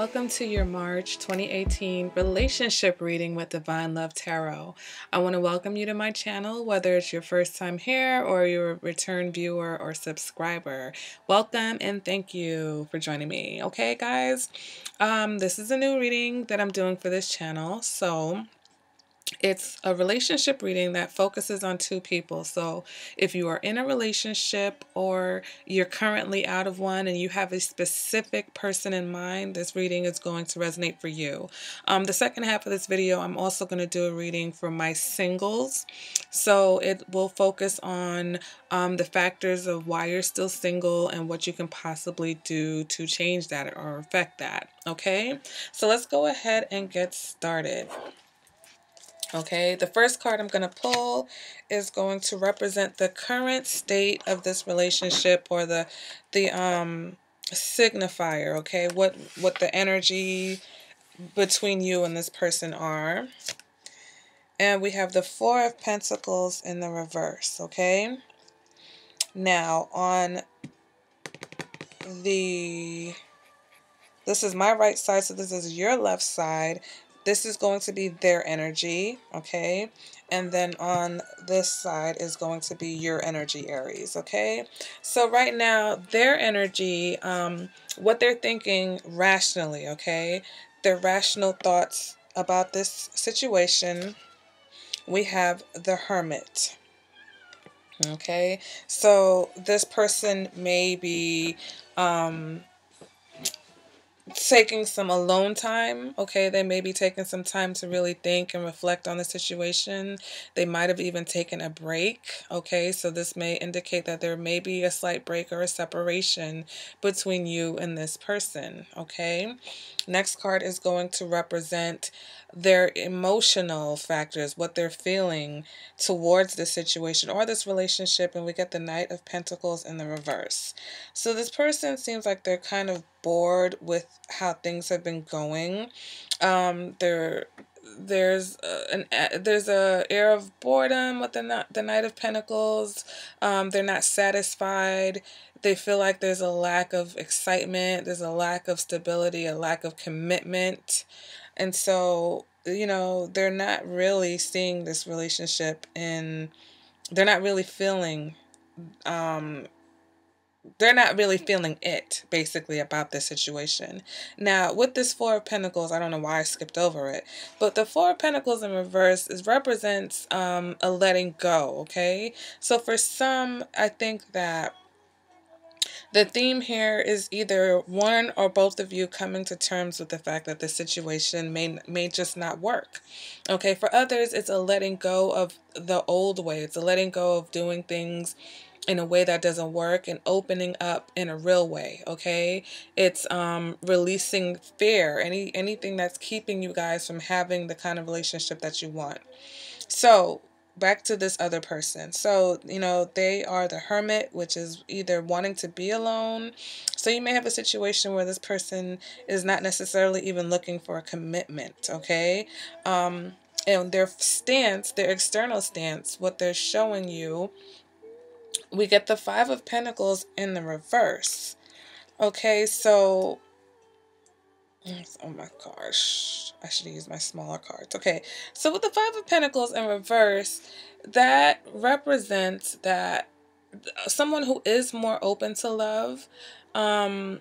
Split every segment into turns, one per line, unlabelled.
welcome to your March 2018 relationship reading with Divine Love Tarot. I want to welcome you to my channel, whether it's your first time here or you're a return viewer or subscriber. Welcome and thank you for joining me. Okay, guys, this is a new reading that I'm doing for this channel. So it's a relationship reading that focuses on two people. So if you are in a relationship or you're currently out of one and you have a specific person in mind, this reading is going to resonate for you. The second half of this video, I'm also going to do a reading for my singles. So it will focus on the factors of why you're still single and what you can possibly do to change that or affect that. Okay, so let's go ahead and get started. Okay, the first card I'm going to pull is going to represent the current state of this relationship, or the signifier, okay? What the energy between you and this person are. And we have the Four of Pentacles in the reverse, okay? Now, on this is my right side, so this is your left side. This is going to be their energy, okay? And then on this side is going to be your energy, Aries, okay? So right now, their energy, what they're thinking rationally, okay? Their rational thoughts about this situation. We have the Hermit, okay? So this person may be taking some alone time, okay? They may be taking some time to really think and reflect on the situation. They might have even taken a break, okay? So this may indicate that there may be a slight break or a separation between you and this person, okay? Next card is going to represent their emotional factors, what they're feeling towards this situation or this relationship, and we get the Knight of Pentacles in the reverse. So this person seems like they're kind of bored with how things have been going. There's a air of boredom with the Knight of Pentacles. They're not satisfied. They feel like there's a lack of excitement. There's a lack of stability, a lack of commitment. And so, you know, they're not really seeing this relationship they're not really feeling, it, basically, about this situation. Now, with this Four of Pentacles, I don't know why I skipped over it, but the Four of Pentacles in reverse represents a letting go, okay? So for some, I think that the theme here is either one or both of you coming to terms with the fact that the situation may just not work. Okay, for others, it's a letting go of the old way. It's a letting go of doing things in a way that doesn't work and opening up in a real way, okay? It's releasing fear, anything that's keeping you guys from having the kind of relationship that you want. So back to this other person. So, you know, they are the Hermit, which is either wanting to be alone. So you may have a situation where this person is not necessarily even looking for a commitment, okay? And their stance, their external stance, what they're showing you, we get the Five of Pentacles in the reverse. Okay, so oh my gosh, I should have used my smaller cards. Okay, so with the Five of Pentacles in reverse, that represents that someone who is more open to love, and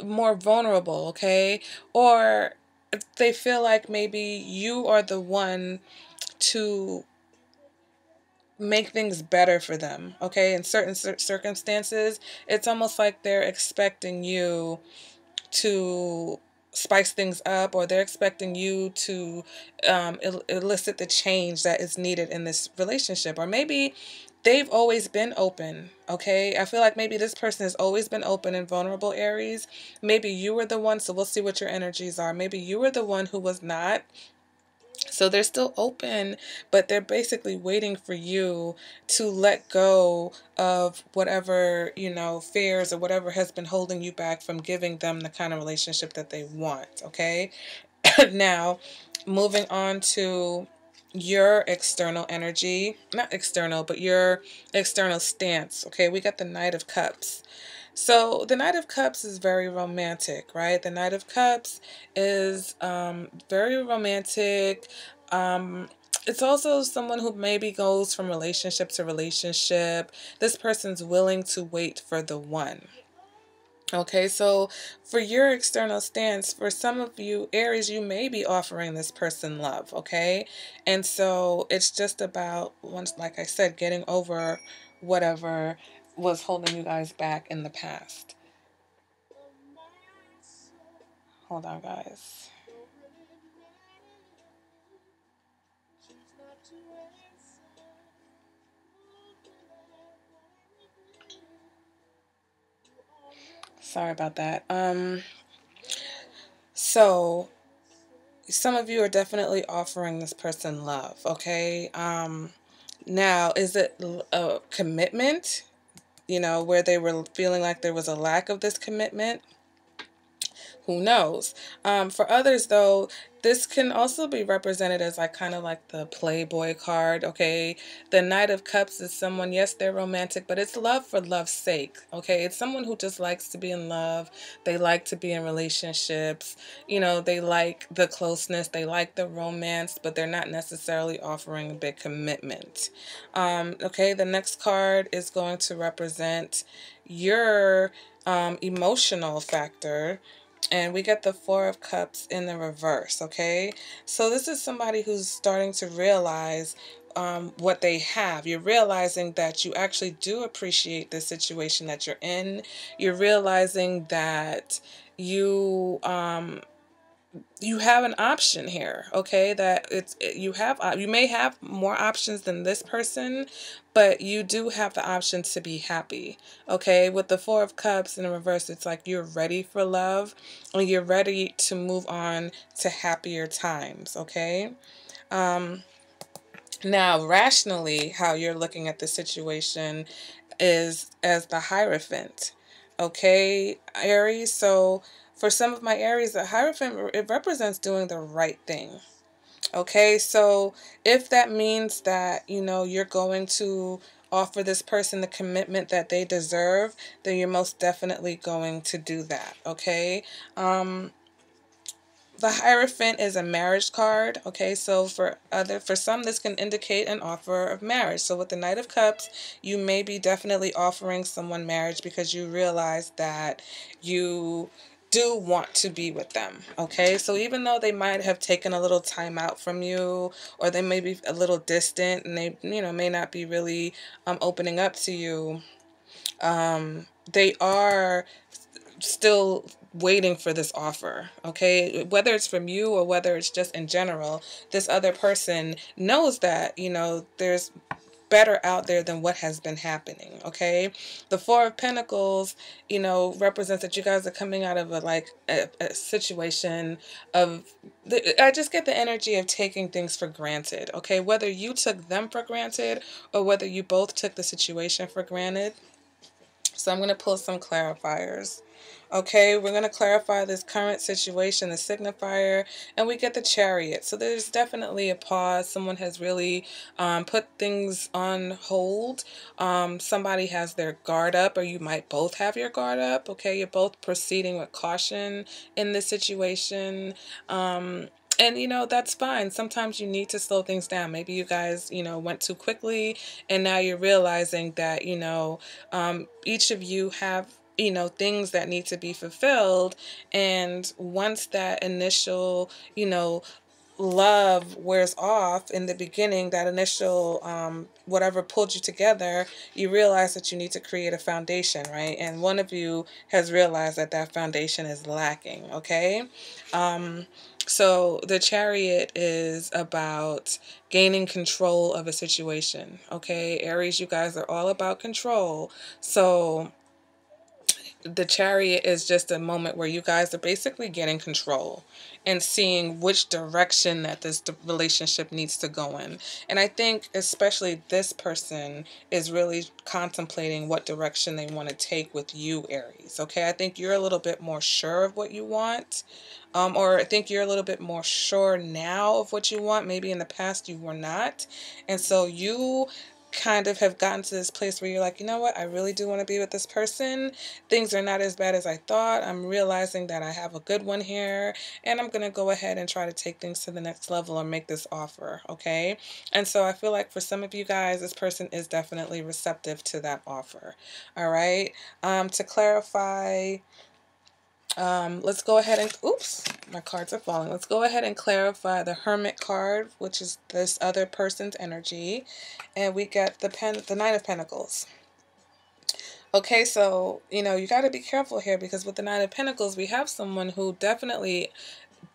more vulnerable, okay? Or they feel like maybe you are the one to make things better for them, okay? In certain circumstances, it's almost like they're expecting you to spice things up, or they're expecting you to elicit the change that is needed in this relationship. Or maybe they've always been open, okay? I feel like maybe this person has always been open and vulnerable, Aries. Maybe you were the one, so we'll see what your energies are. Maybe you were the one who was not. So they're still open, but they're basically waiting for you to let go of whatever, you know, fears or whatever has been holding you back from giving them the kind of relationship that they want, okay? Now, moving on to your external energy, not external, but your external stance, okay? We got the Knight of Cups. So the Knight of Cups is very romantic, right? The Knight of Cups is very romantic. Um, it's also someone who maybe goes from relationship to relationship. This person's willing to wait for the one. Okay, so for your external stance, for some of you, Aries, you may be offering this person love, okay? And so it's just about, once, like I said, getting over whatever was holding you guys back in the past. Hold on, guys. Sorry about that. So some of you are definitely offering this person love, okay? Now, is it a commitment? You know, where they were feeling like there was a lack of this commitment? Who knows? For others, though, this can also be represented as like kind of like the Playboy card. Okay, the Knight of Cups is someone, yes, they're romantic, but it's love for love's sake. Okay, it's someone who just likes to be in love. They like to be in relationships. You know, they like the closeness, they like the romance, but they're not necessarily offering a big commitment. Okay, the next card is going to represent your emotional factor, and we get the Four of Cups in the reverse, okay? So this is somebody who's starting to realize what they have. You're realizing that you actually do appreciate the situation that you're in. You're realizing that you you have an option here, okay? That you may have more options than this person, but you do have the option to be happy, okay? With the Four of Cups in the reverse, it's like you're ready for love and you're ready to move on to happier times, okay? Um, Now, rationally, how you're looking at the situation is as the Hierophant. Okay, Aries. So for some of my Aries, the Hierophant, it represents doing the right thing. Okay, so if that means that, you know, you're going to offer this person the commitment that they deserve, then you're most definitely going to do that. Okay. Um, the Hierophant is a marriage card. Okay, so for some this can indicate an offer of marriage. So with the Knight of Cups, you may be definitely offering someone marriage because you realize that you do want to be with them. Okay, so even though they might have taken a little time out from you, or they may be a little distant and they, you know, may not be really opening up to you, they are still waiting for this offer, okay? Whether it's from you or whether it's just in general, this other person knows that, you know, there's better out there than what has been happening, okay? The Four of Pentacles, you know, represents that you guys are coming out of a situation of, I just get the energy of taking things for granted, okay? Whether you took them for granted or whether you both took the situation for granted. So I'm going to pull some clarifiers. Okay, we're going to clarify this current situation, the signifier, and we get the Chariot. So there's definitely a pause. Someone has really put things on hold. Somebody has their guard up, or you might both have your guard up. Okay, you're both proceeding with caution in this situation. And, you know, that's fine. Sometimes you need to slow things down. Maybe you guys, you know, went too quickly and now you're realizing that, you know, each of you have, you know, things that need to be fulfilled. And once that initial, you know, love wears off in the beginning, that initial whatever pulled you together, you realize that you need to create a foundation, right? And one of you has realized that that foundation is lacking, okay? So the Chariot is about gaining control of a situation, okay? Aries, you guys are all about control. So the Chariot is just a moment where you guys are basically getting control and seeing which direction that this relationship needs to go in. And I think especially this person is really contemplating what direction they want to take with you, Aries. Okay, I think you're a little bit more sure of what you want. Or I think you're a little bit more sure now of what you want. Maybe in the past you were not. And so you kind of have gotten to this place where you're like, you know what, I really do want to be with this person. Things are not as bad as I thought. I'm realizing that I have a good one here, and I'm going to go ahead and try to take things to the next level or make this offer, okay? And so I feel like for some of you guys, this person is definitely receptive to that offer, all right? To clarify, let's go ahead and, oops, my cards are falling. Let's go ahead and clarify the Hermit card, which is this other person's energy. And we get the Knight of Pentacles. Okay, so, you got to be careful here, because with the Knight of Pentacles, we have someone who definitely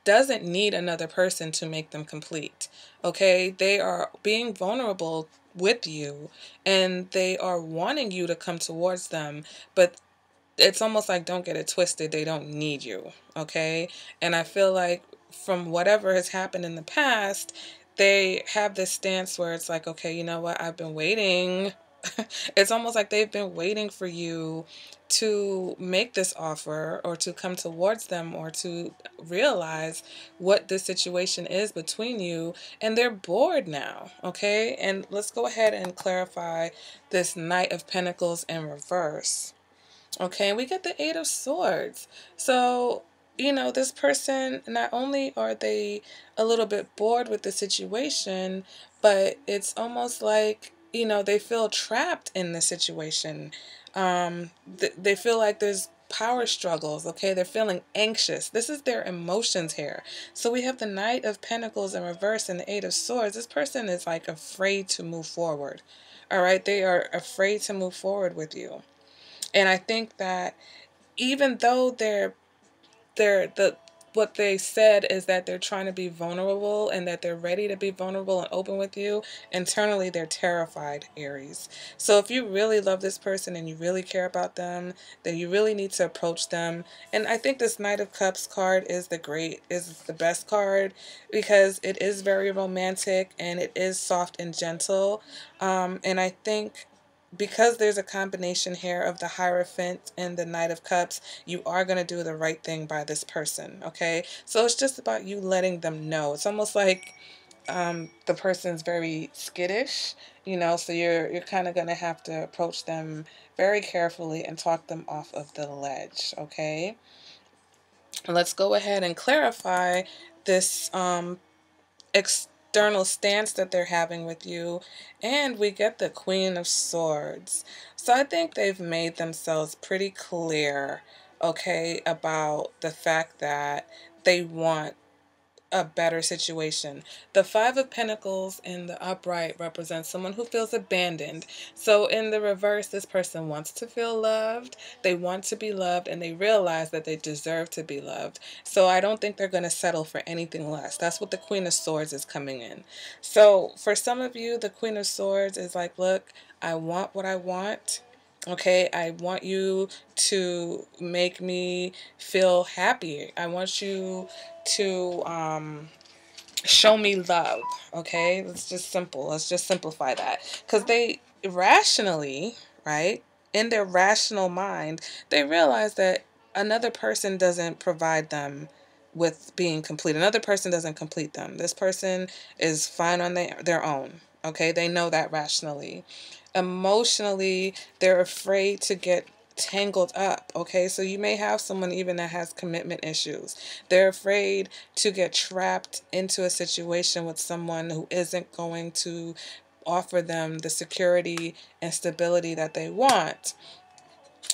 doesn't need another person to make them complete. Okay, they are being vulnerable with you, and they are wanting you to come towards them, but it's almost like, don't get it twisted, they don't need you, okay? And I feel like from whatever has happened in the past, they have this stance where it's like, okay, you know what, I've been waiting. It's almost like they've been waiting for you to make this offer, or to come towards them, or to realize what this situation is between you, and they're bored now, okay? And let's go ahead and clarify this Knight of Pentacles in reverse. Okay, and we get the Eight of Swords. So, this person, not only are they a little bit bored with the situation, but it's almost like, they feel trapped in the situation. They feel like there's power struggles, okay? They're feeling anxious. This is their emotions here. So we have the Knight of Pentacles in reverse and the Eight of Swords. This person is like afraid to move forward. All right, they are afraid to move forward with you. And I think that even though what they said is that they're trying to be vulnerable, and that they're ready to be vulnerable and open with you, internally they're terrified, Aries. So if you really love this person and you really care about them, then you really need to approach them. And I think this Knight of Cups card is the best card, because it is very romantic and it is soft and gentle. And I think because there's a combination here of the Hierophant and the Knight of Cups, you are going to do the right thing by this person, okay? So it's just about you letting them know. It's almost like the person's very skittish, so you're kind of going to have to approach them very carefully and talk them off of the ledge, okay? Let's go ahead and clarify this external stance that they're having with you, and we get the Queen of Swords. So I think they've made themselves pretty clear, okay, about the fact that they want a better situation. The Five of Pentacles in the upright represents someone who feels abandoned. So in the reverse, this person wants to feel loved, they want to be loved, and they realize that they deserve to be loved. So I don't think they're going to settle for anything less. That's what the Queen of Swords is coming in. So for some of you, the Queen of Swords is like, look, I want what I want. Okay, I want you to make me feel happy. I want you to show me love. Okay, let's just simplify that, because they rationally, right, in their rational mind, they realize that another person doesn't provide them with being complete. Another person doesn't complete them. This person is fine on their own. Okay, they know that rationally. Emotionally, they're afraid to get tangled up. Okay, so you may have someone even that has commitment issues. They're afraid to get trapped into a situation with someone who isn't going to offer them the security and stability that they want.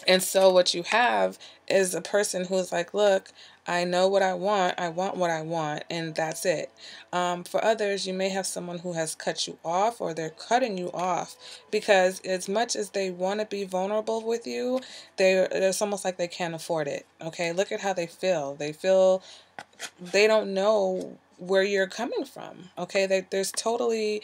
And so what you have is a person who's like, look, I know what I want what I want, and that's it. For others, you may have someone who has cut you off, or they're cutting you off, because as much as they want to be vulnerable with you, it's almost like they can't afford it. Okay, look at how they feel. They don't know where you're coming from. Okay, there's totally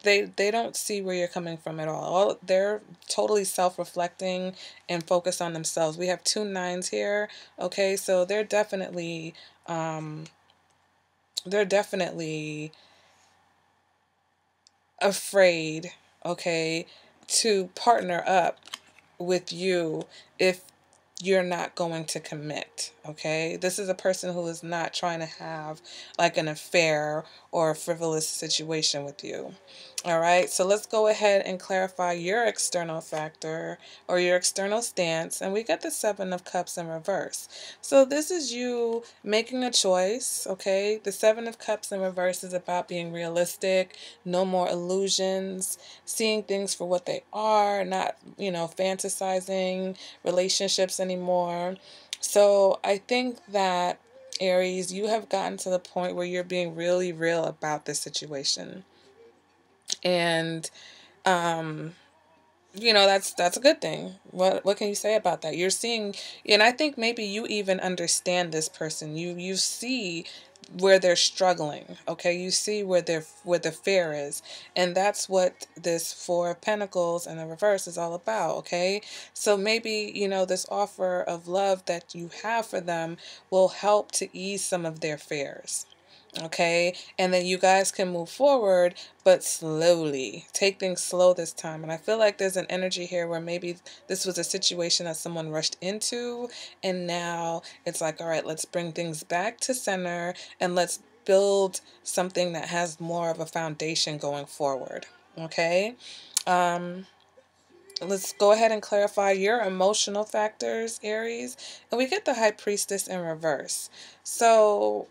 they don't see where you're coming from at all. They're totally self-reflecting and focused on themselves. We have two nines here. Okay, so they're definitely afraid, okay, to partner up with you if you're not going to commit, okay? This is a person who is not trying to have like an affair or a frivolous situation with you. All right, so let's go ahead and clarify your external factor or your external stance. And we got the Seven of Cups in reverse. So this is you making a choice, okay? The Seven of Cups in reverse is about being realistic, no more illusions, seeing things for what they are, not, fantasizing relationships anymore. So I think that, Aries, you have gotten to the point where you're being really real about this situation. And that's a good thing. What can you say about that? You're seeing, and I think maybe you even understand this person. You see where they're struggling, okay? You see where the fear is. And that's what this Four of Pentacles and the reverse is all about, okay? So maybe, this offer of love that you have for them will help to ease some of their fears. Okay, and then you guys can move forward, but slowly. Take things slow this time. And I feel like there's an energy here where maybe this was a situation that someone rushed into, and now it's like, all right, let's bring things back to center and let's build something that has more of a foundation going forward. Okay, let's go ahead and clarify your emotional factors, Aries. And we get the High Priestess in reverse. So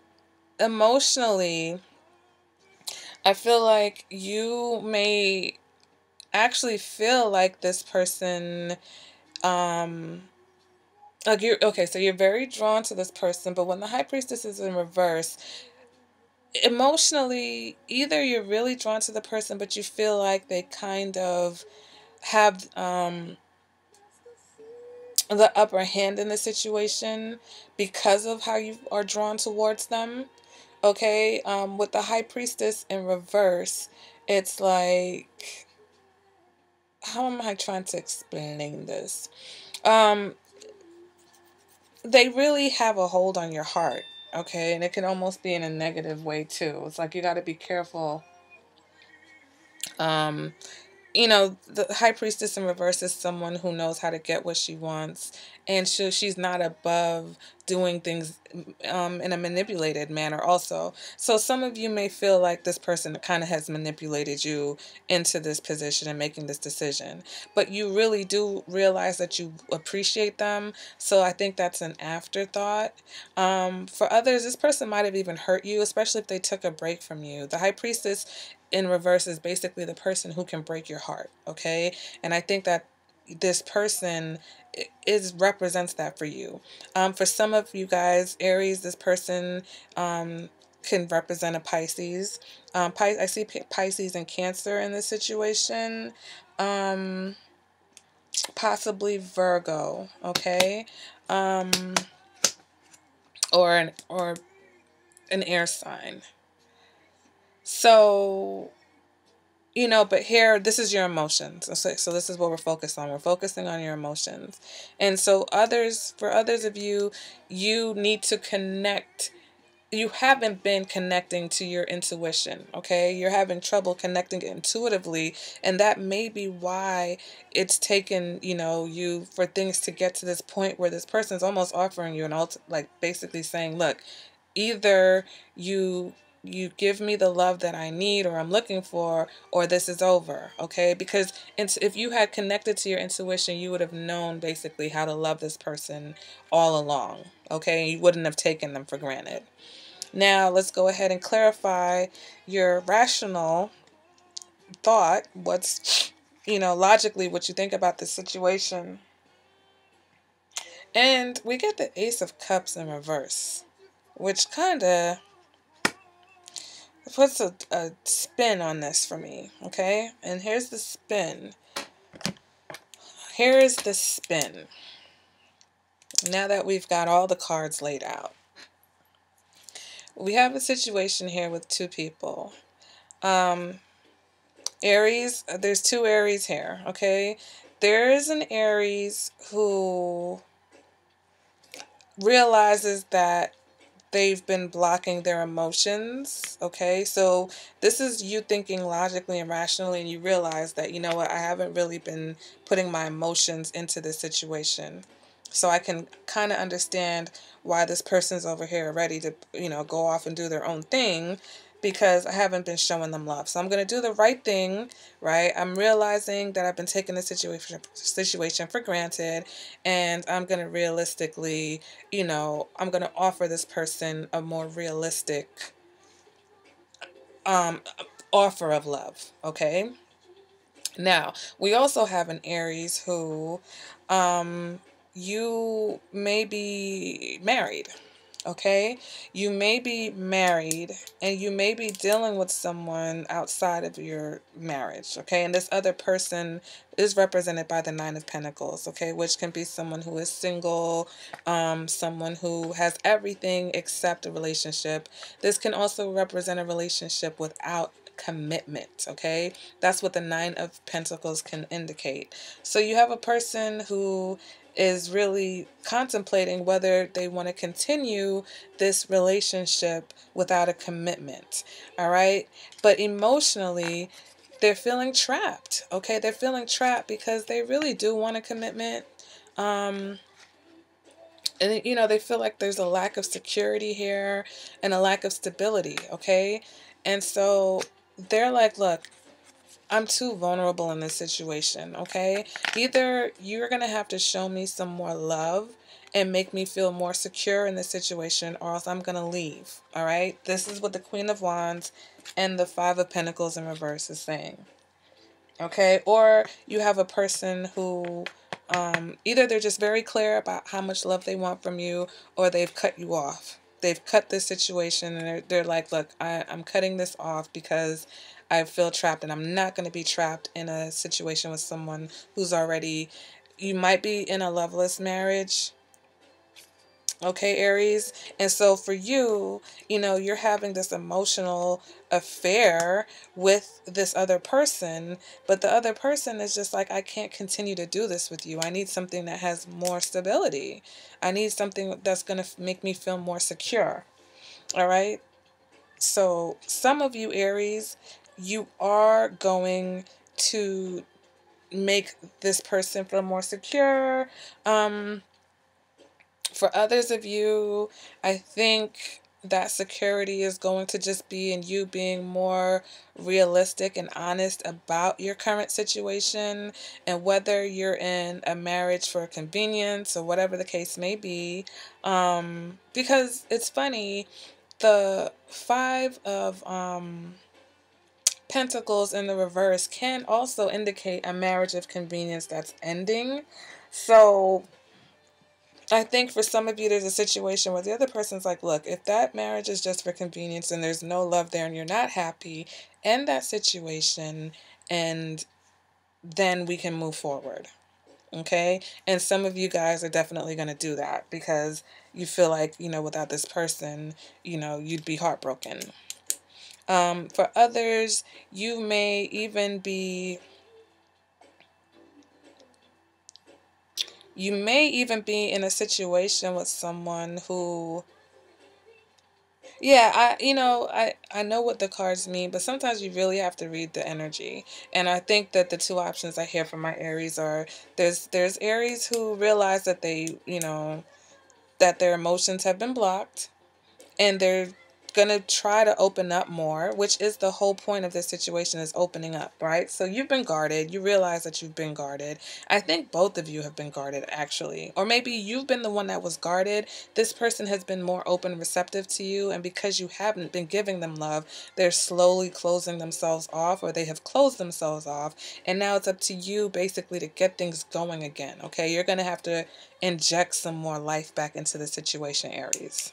emotionally, I feel like you may actually feel like this person, like you're okay, so you're very drawn to this person, but when the High Priestess is in reverse, emotionally, either you're really drawn to the person, but you feel like they kind of have the upper hand in the situation because of how you are drawn towards them. Okay, with the High Priestess in reverse, it's like, how am I trying to explain this? Um, they really have a hold on your heart, okay? And it can almost be in a negative way too. It's like you got to be careful. Um, the High Priestess in reverse is someone who knows how to get what she wants, and she's not above doing things in a manipulated manner also. So some of you may feel like this person kind of has manipulated you into this position and making this decision, but you really do realize that you appreciate them. So I think that's an afterthought. For others, this person might have even hurt you, especially if they took a break from you. The High Priestess in reverse is basically the person who can break your heart, okay? And I think that this person is represents that for you. For some of you guys, Aries, this person can represent a Pisces. I see Pisces and Cancer in this situation. Possibly Virgo, okay? Or an air sign. So, but here, this is your emotions. So this is what we're focused on. We're focusing on your emotions. And so for others of you, you need to connect. You haven't been connecting to your intuition, okay? You're having trouble connecting intuitively, and that may be why it's taken, you for things to get to this point where this person's almost offering you like basically saying, look, either you give me the love that I need or I'm looking for, or this is over, okay? Because if you had connected to your intuition, you would have known basically how to love this person all along, okay? You wouldn't have taken them for granted. Now, let's go ahead and clarify your rational thought. What's, logically what you think about this situation. And we get the Ace of Cups in reverse, which kind of puts a spin on this for me, okay? And here's the spin. Here is the spin. Now that we've got all the cards laid out, we have a situation here with two people. Aries, there's two Aries here, okay? There is an Aries who realizes that they've been blocking their emotions, okay? So this is you thinking logically and rationally, and you realize that, you know what, I haven't really been putting my emotions into this situation. So I can kind of understand why this person's over here ready to, go off and do their own thing, because I haven't been showing them love. So I'm going to do the right thing, right? I'm realizing that I've been taking the situation for granted, and I'm going to realistically, I'm going to offer this person a more realistic um offer of love, okay? Now, we also have an Aries who um you may be married. Okay, you may be married and you may be dealing with someone outside of your marriage. Okay, and this other person is represented by the Nine of Pentacles. Okay, which can be someone who is single, someone who has everything except a relationship. This can also represent a relationship without commitment. Okay, that's what the Nine of Pentacles can indicate. So you have a person who is really contemplating whether they want to continue this relationship without a commitment. All right. But emotionally, they're feeling trapped. Okay. They're feeling trapped because they really do want a commitment. Um, and, they feel like there's a lack of security here and a lack of stability. Okay. And so they're like, look, I'm too vulnerable in this situation, okay? Either you're going to have to show me some more love and make me feel more secure in this situation, or else I'm going to leave, all right? This is what the Queen of Wands and the Five of Pentacles in reverse is saying, okay? Or you have a person who either they're just very clear about how much love they want from you, or they've cut you off. They've cut this situation, and they're like, look, I'm cutting this off because I feel trapped, and I'm not going to be trapped in a situation with someone who's already, you might be in a loveless marriage. Okay, Aries. And so for you, you're having this emotional affair with this other person, but the other person is just like, I can't continue to do this with you. I need something that has more stability. I need something that's going to make me feel more secure. All right. So some of you, Aries, you are going to make this person feel more secure. For others of you, I think that security is going to just be in you being more realistic and honest about your current situation, and whether you're in a marriage for convenience or whatever the case may be. Because it's funny, the Five of Pentacles in the reverse can also indicate a marriage of convenience that's ending. So I think for some of you, there's a situation where the other person's like, look, if that marriage is just for convenience and there's no love there and you're not happy, end that situation and then we can move forward. Okay. And some of you guys are definitely going to do that because you feel like, without this person, you'd be heartbroken. For others, you may even be in a situation with someone who, yeah, I know what the cards mean, but sometimes you really have to read the energy. And I think that the two options I hear from my Aries are, there's Aries who realize that that their emotions have been blocked, and they're gonna try to open up more, which is the whole point of this situation, is opening up, right? So you've been guarded. You realize that you've been guarded. I think both of you have been guarded, actually. Or maybe you've been the one that was guarded. This person has been more open, receptive to you, and because you haven't been giving them love, they're slowly closing themselves off, or they have closed themselves off, and now it's up to you basically to get things going again, okay? You're gonna have to inject some more life back into the situation, Aries.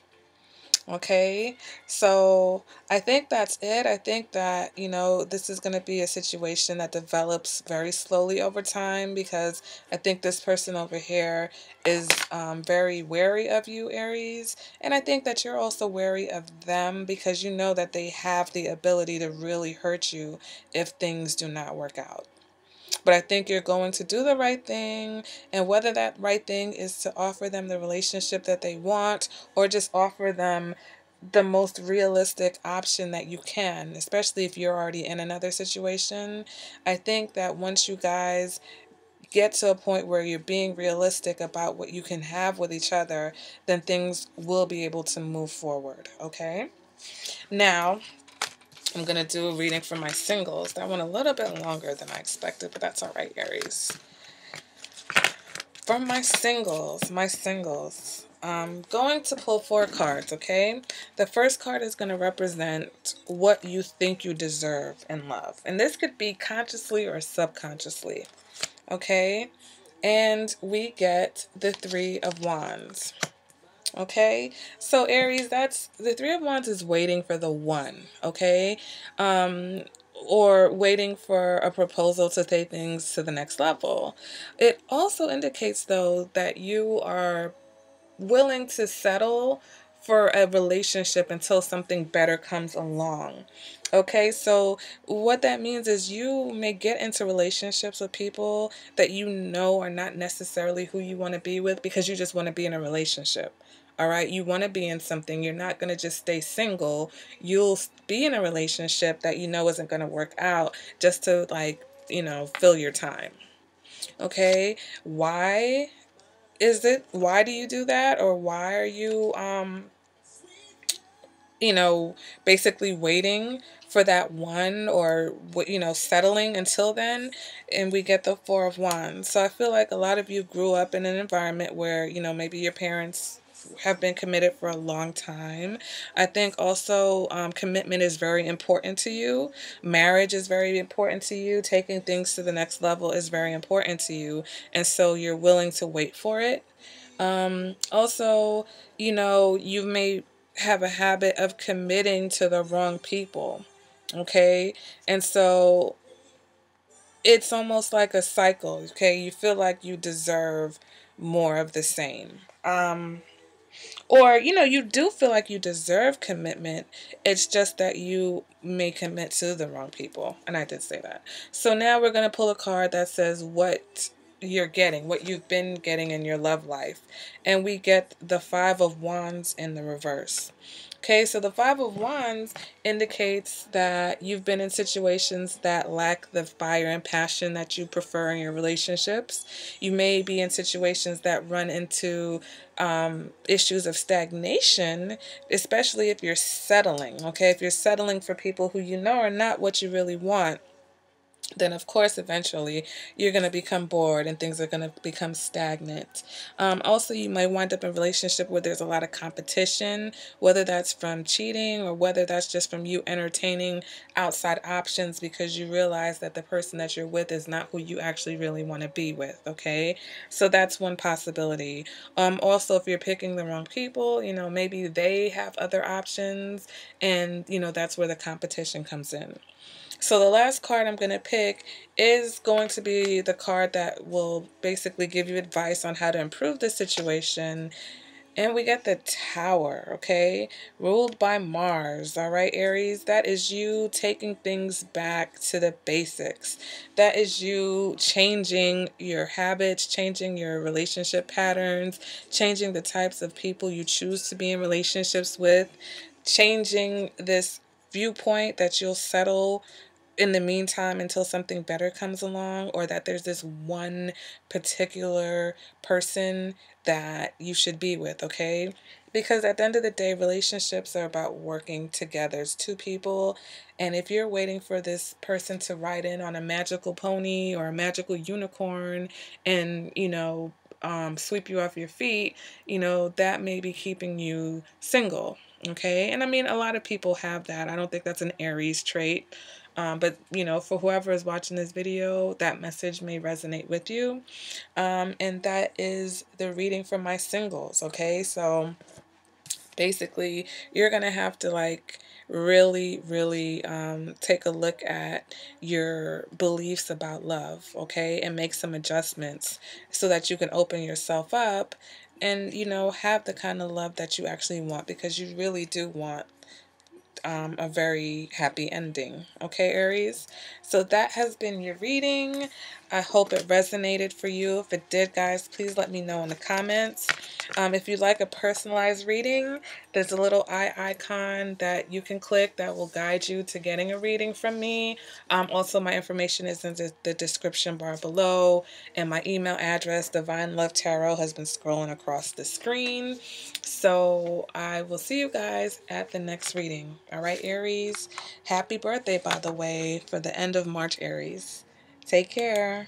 Okay, so I think that's it. I think that, this is going to be a situation that develops very slowly over time, because I think this person over here is very wary of you, Aries. And I think that you're also wary of them, because you know that they have the ability to really hurt you if things do not work out. But I think you're going to do the right thing. And whether that right thing is to offer them the relationship that they want, or just offer them the most realistic option that you can, especially if you're already in another situation, I think that once you guys get to a point where you're being realistic about what you can have with each other, then things will be able to move forward, okay? Now, I'm going to do a reading for my singles. That went a little bit longer than I expected, but that's all right, Aries. For my singles, I'm going to pull 4 cards, okay? The first card is going to represent what you think you deserve in love. And this could be consciously or subconsciously, okay? And we get the 3 of Wands. Okay, so Aries, that's the 3 of Wands is waiting for the one, okay? Or waiting for a proposal to take things to the next level. It also indicates, though, that you are willing to settle for a relationship until something better comes along. Okay, so what that means is you may get into relationships with people that you know are not necessarily who you want to be with because you just want to be in a relationship. All right, you want to be in something. You're not going to just stay single. You'll be in a relationship that you know isn't going to work out just to, like, fill your time. Okay, why is it? Why do you do that? Or why are you, you know, basically waiting for that one, or, settling until then? And we get the 4 of Wands. So I feel like a lot of you grew up in an environment where, maybe your parents have been committed for a long time. I think also commitment is very important to you. Marriage is very important to you. Taking things to the next level is very important to you. And so you're willing to wait for it. Also, you may have a habit of committing to the wrong people. Okay. And so it's almost like a cycle. Okay. You feel like you deserve more of the same. Or, you do feel like you deserve commitment. It's just that you may commit to the wrong people. And I did say that. So now we're going to pull a card that says what you're getting, what you've been getting in your love life. And we get the 5 of Wands in the reverse. Okay, so the 5 of Wands indicates that you've been in situations that lack the fire and passion that you prefer in your relationships. You may be in situations that run into issues of stagnation, especially if you're settling. Okay, if you're settling for people who you know are not what you really want, then of course eventually you're going to become bored and things are going to become stagnant. Also, you might wind up in a relationship where there's a lot of competition, whether that's from cheating or whether that's just from you entertaining outside options because you realize that the person that you're with is not who you actually really want to be with. Okay, so that's one possibility. Also, if you're picking the wrong people, maybe they have other options, and that's where the competition comes in. So the last card I'm going to pick is going to be the card that will basically give you advice on how to improve the situation. And we get the Tower, okay? Ruled by Mars, all right, Aries? That is you taking things back to the basics. That is you changing your habits, changing your relationship patterns, changing the types of people you choose to be in relationships with, changing this viewpoint that you'll settle in the meantime until something better comes along, or that there's this one particular person that you should be with, okay? Because at the end of the day, relationships are about working together. It's 2 people, and if you're waiting for this person to ride in on a magical pony or a magical unicorn and, sweep you off your feet, that may be keeping you single, okay? And I mean, a lot of people have that. I don't think that's an Aries trait. But, for whoever is watching this video, that message may resonate with you. And that is the reading for my singles, okay? So basically, you're going to have to, like, really, really take a look at your beliefs about love, okay? And make some adjustments so that you can open yourself up and, have the kind of love that you actually want, because you really do want a very happy ending. Okay, Aries? So that has been your reading. I hope it resonated for you. If it did, guys, please let me know in the comments. If you'd like a personalized reading, there's a little eye icon that you can click that will guide you to getting a reading from me. Also, my information is in the description bar below, and my email address, Divine Love Tarot, has been scrolling across the screen. So I will see you guys at the next reading. All right, Aries. Happy birthday, by the way, for the end of March, Aries. Take care.